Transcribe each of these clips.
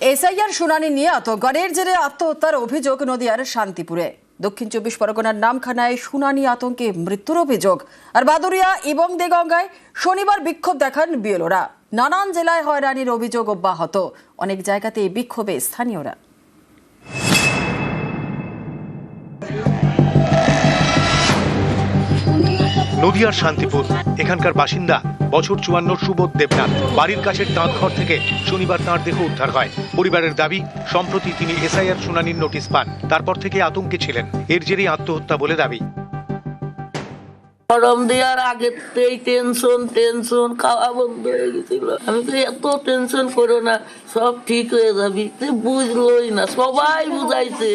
SIR শুনানি নিয়ে আতঙ্কের জেরে আত্মহত্যার অভিযোগ নদিয়ার শান্তিপুরে। দক্ষিণ 24 পরগনার নামখানায় শুনানি আতঙ্কে মৃত্যুর অভিযোগ। আর বাদুরিয়া এবং দেগঙ্গায় শনিবার বিক্ষোভ দেখান বিএলওরা। নানান জেলায় হয়রানির অভিযোগ অব্যাহত, অনেক জায়গাতে বিক্ষোভে স্থানীয়রা। নদিয়ার শান্তিপুর, এখানকার বাসিন্দা বছর 54 সুবোধ দেবনাথ। বাড়ির কাছের তাঁত ঘর থেকে শনিবার তাঁর দেহ উদ্ধার হয়। পরিবারের দাবি, সম্প্রতি তিনি এসআইআর শুনানির নোটিশ পান, তারপর থেকে আতঙ্কে ছিলেন। এর জেরেই আত্মহত্যা বলে দাবি। ফর্ম দেওয়ার আগেতেই টেনশন খাওয়া বন্ধ হয়ে গেছিল। আমি তো এত টেনশন করো না, সব ঠিক হয়ে যাবি, বুঝলোই না, সবাই বুঝাইছে।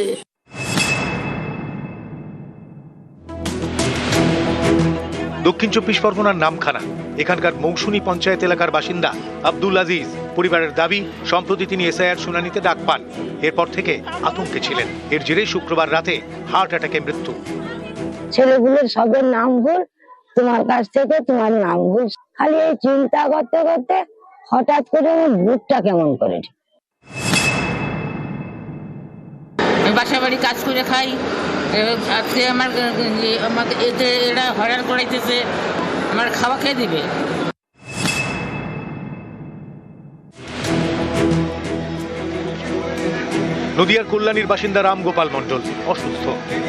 দক্ষিণ 24 পরগনার নামখানা, এখানকার মৌসুমী পঞ্চায়েত এলাকার বাসিন্দা আব্দুল আজিজ। পরিবারের দাবি, সম্প্রতি তিনি এসআইআর শুনানিতে ডাক পান, এরপর থেকে আতঙ্কে ছিলেন। এর জেরে শুক্রবার রাতে হার্ট অ্যাটাকে মৃত্যু। ছেলেগুলোর সবের নাম ভুল, তোমার কাছ থেকে তোমার নাম ভুল, খালি এই চিন্তা করতে করতে হঠাৎ করে আমার বুকটা কেমন করে। বাসা বাড়ি কাজ করে খাই, আজকে আমাকে এতে এরা হয়রান করাইতেছে, আমার খাওয়া খেয়ে দিবে। নদিয়ার কল্যাণীর বাসিন্দা রাম গোপাল মণ্ডল অসুস্থ,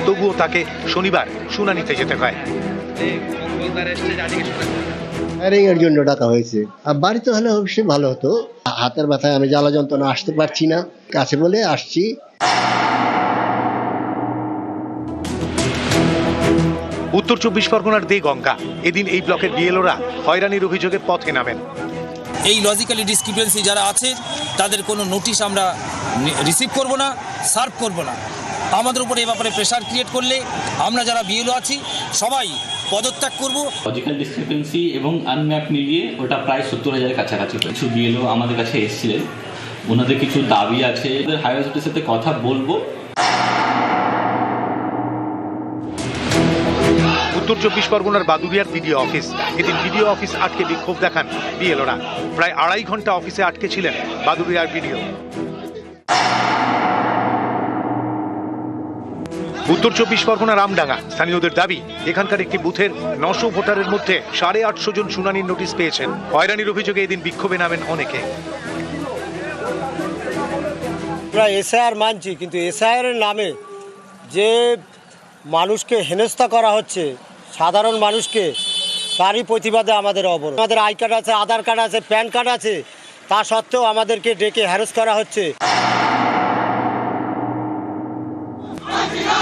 তবুও তাকে শনিবার শুনানিতে যেতে হয়। এর জন্য ডাকা হয়েছে। আর বাড়িতে হলে অবশ্যই ভালো হতো। হাতের ব্যথায় আমি জ্বালা যন্ত্রণা আসতে পারছি না, কাছে বলে আসছি। উত্তর 24 পরগনার দেগঙ্গা, এদিন এই ব্লকের বিএলওরা হয়রানির অভিযোগে পথে নামেন। এই লজিক্যালি ডিসক্রিপেন্সি যারা আছে তাদের কোনো নোটিশ আমরা রিসিভ করব না, সার্ভ করব না। আমাদের উপরে এ ব্যাপারে প্রেশার ক্রিয়েট করলে আমরা যারা বিএলও আছি সবাই পদত্যাগ করব। লজিক্যাল ডিসক্রিপেন্সি এবং আনম্যাপ মিলিয়ে ওটা প্রায় 70,000 কাছাকাছি। কিছু বিএলও আমাদের কাছে এসেছিলেন, ওনাদের কিছু দাবি আছে, হায়ার অথরিটির সাথে কথা বলবো। উত্তর 24 পরগনার বাদুরিয়ার বিডিও অফিস, এদিন বিডিও অফিস আটকে বিক্ষোভ দেখান বিএলওরা। প্রায় 2.5 ঘন্টা অফিসে আটকে ছিলেন বাদুরিয়ার বিডিও। উত্তর 24 পরগনা রামডাঙ্গা, স্থানীয়দের দাবি, এখানকার একটি বুথের 900 ভোটারের মধ্যে 850 জন শুনানির নোটিশ পেয়েছেন। হয়রানির অভিযোগে এদিন বিক্ষোভে নামেন অনেকে। আমরা এসআইআর মানছি, কিন্তু এসআইআর এর নামে যে মানুষকে হেনস্থা করা হচ্ছে, সাধারণ মানুষকে, তারই প্রতিবাদে আমাদের অবরোধ। আমাদের আই কার্ড আছে, আধার কার্ড আছে, প্যান কার্ড আছে, তা সত্ত্বেও আমাদেরকে ডেকে হ্যারাস করা হচ্ছে।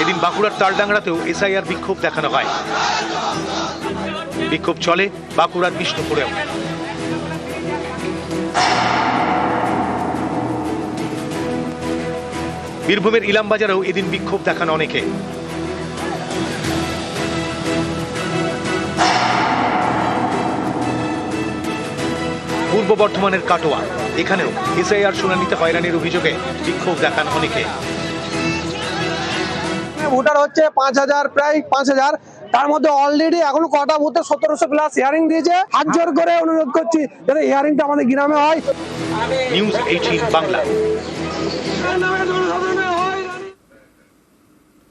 এদিন বাঁকুড়ার তালডাংরাতেও এসআইআর বিক্ষোভ দেখানো হয়। বিক্ষোভ চলে বাঁকুড়ার বিষ্ণুপুরেও। বীরভূমের ইলামবাজারেও এদিন বিক্ষোভ দেখানো অনেকে। পূর্ব বর্ধমানের কাটোয়া, এখানেও এসআইআর শুনানিতে হয়রানির অভিযোগে বিক্ষোভ দেখান অনেকে। ভোটার হচ্ছে 5,000, প্রায় 5,000, তার মধ্যে অলরেডি এখনো কটা বুথে 1700 প্লাস হিয়ারিং দিয়েছে। হাত জোর করে অনুরোধ করছি যাতে হিয়ারিংটা আমাদের গ্রামে হয়। নিউজ 18 বাংলা।